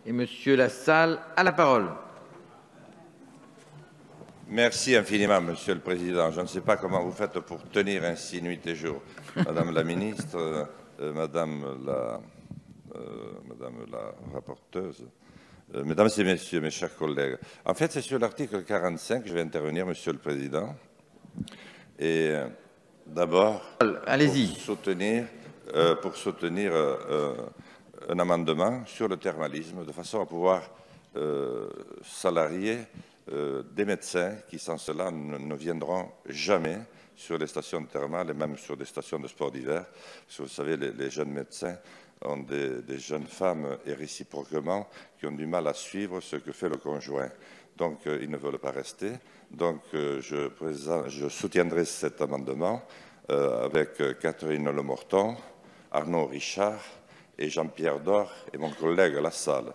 Et Monsieur Lassalle a la parole. Merci infiniment, Monsieur le Président. Je ne sais pas comment vous faites pour tenir ainsi nuit et jour. Madame la ministre, Madame la rapporteuse, Mesdames et Messieurs, mes chers collègues. En fait, c'est sur l'article 45 que je vais intervenir, Monsieur le Président. Et d'abord, pour soutenir un amendement sur le thermalisme, de façon à pouvoir salarier des médecins qui, sans cela, ne viendront jamais sur les stations thermales et même sur des stations de sport d'hiver. Parce que vous savez, les jeunes médecins ont des jeunes femmes et réciproquement qui ont du mal à suivre ce que fait le conjoint. Donc, ils ne veulent pas rester. Donc, je soutiendrai cet amendement avec Catherine Lemorton, Arnaud Richard et Jean-Pierre Dor et mon collègue Lassalle.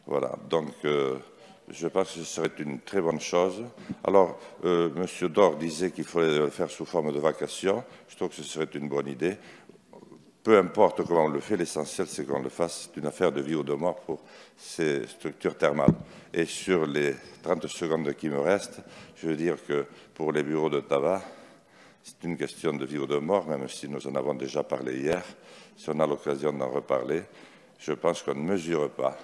Voilà. Donc, je pense que ce serait une très bonne chose. Alors, M. Dor disait qu'il fallait le faire sous forme de vacation. Je trouve que ce serait une bonne idée. Peu importe comment on le fait, l'essentiel c'est qu'on le fasse. C'est une affaire de vie ou de mort pour ces structures thermales. Et sur les 30 secondes qui me restent, je veux dire que pour les bureaux de tabac, c'est une question de vie ou de mort, même si nous en avons déjà parlé hier. Si on a l'occasion d'en reparler, je pense qu'on ne mesure pas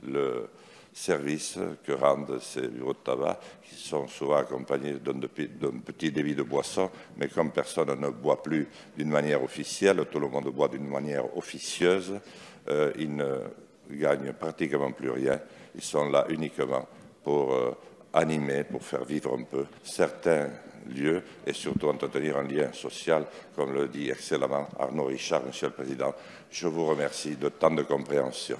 le service que rendent ces bureaux de tabac, qui sont souvent accompagnés d'un petit débit de boisson, mais comme personne ne boit plus d'une manière officielle, tout le monde boit d'une manière officieuse, ils ne gagnent pratiquement plus rien. Ils sont là uniquement pour animer, pour faire vivre un peu certains lieux et surtout entretenir un lien social, comme le dit excellemment Arnaud Richard, Monsieur le Président. Je vous remercie de tant de compréhension.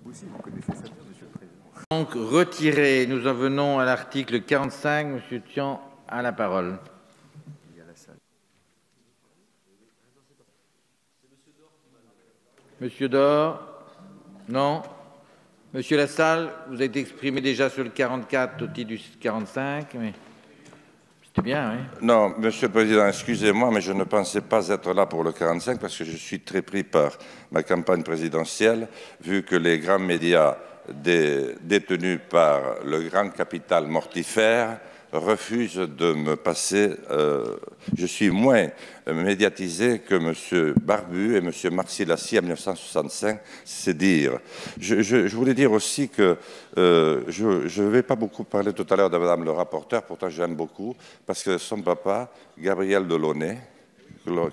Vous aussi, vous connaissez ça bien, Monsieur le Président. Donc, retiré. Nous en venons à l'article 45. Monsieur Tian a la parole. Monsieur Dor? Non. Monsieur Lassalle, vous avez été exprimé déjà sur le 44 au titre du 45, mais c'était bien, oui. Non, Monsieur le Président, excusez-moi, mais je ne pensais pas être là pour le 45 parce que je suis très pris par ma campagne présidentielle, vu que les grands médias détenus par le grand capital mortifère refusent de me passer. Je suis moins médiatisé que M. Barbu et M. Marcy-Lacy en 1965, c'est dire. Je voulais dire aussi que je ne vais pas beaucoup parler tout à l'heure de Madame le rapporteur, pourtant j'aime beaucoup, parce que son papa, Gabriel Delaunay,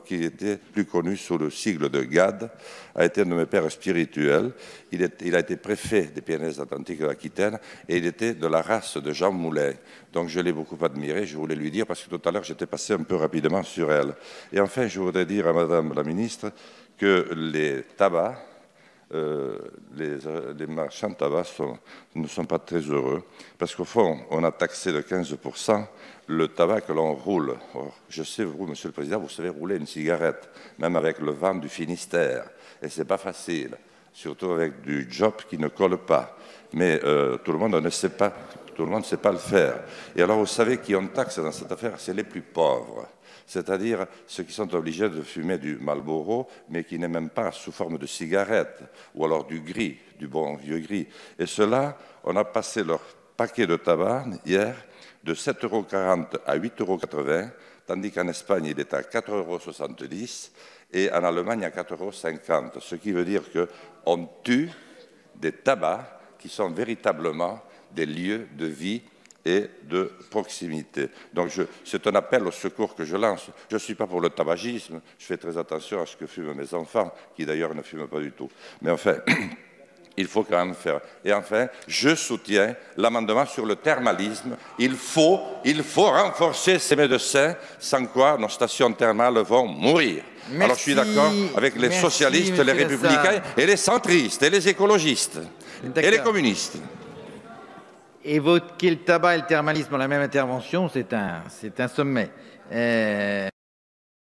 qui était plus connu sous le sigle de GAD, a été un de mes pères spirituels. Il a été préfet des Pyrénées-Atlantiques de l'Aquitaine et il était de la race de Jean Moulin. Donc je l'ai beaucoup admiré, je voulais lui dire, parce que tout à l'heure j'étais passé un peu rapidement sur elle. Et enfin, je voudrais dire à Madame la Ministre que les tabacs, les marchands de tabac ne sont pas très heureux parce qu'au fond, on a taxé de 15% le tabac que l'on roule. Or, je sais, vous, Monsieur le Président, vous savez rouler une cigarette, même avec le vent du Finistère. Et ce n'est pas facile, surtout avec du job qui ne colle pas. Mais tout le monde ne sait pas, tout le monde ne sait pas le faire. Et alors, vous savez qui on taxe dans cette affaire? C'est les plus pauvres. C'est-à-dire ceux qui sont obligés de fumer du Marlboro, mais qui n'est même pas sous forme de cigarette, ou alors du gris, du bon vieux gris. Et ceux-là, on a passé leur paquet de tabac hier de 7,40 € à 8,80 €, tandis qu'en Espagne, il est à 4,70 € et en Allemagne à 4,50 €. Ce qui veut dire qu'on tue des tabacs qui sont véritablement des lieux de vie et de proximité. Donc c'est un appel au secours que je lance. Je ne suis pas pour le tabagisme, je fais très attention à ce que fument mes enfants, qui d'ailleurs ne fument pas du tout. Mais enfin, il faut quand même faire. Et enfin, je soutiens l'amendement sur le thermalisme. Il faut renforcer ces médecins, sans quoi nos stations thermales vont mourir. Merci, alors je suis d'accord avec les socialistes, les républicains, et les centristes, et les écologistes, et les communistes. Évoquer le tabac et le thermalisme dans la même intervention, c'est un sommet.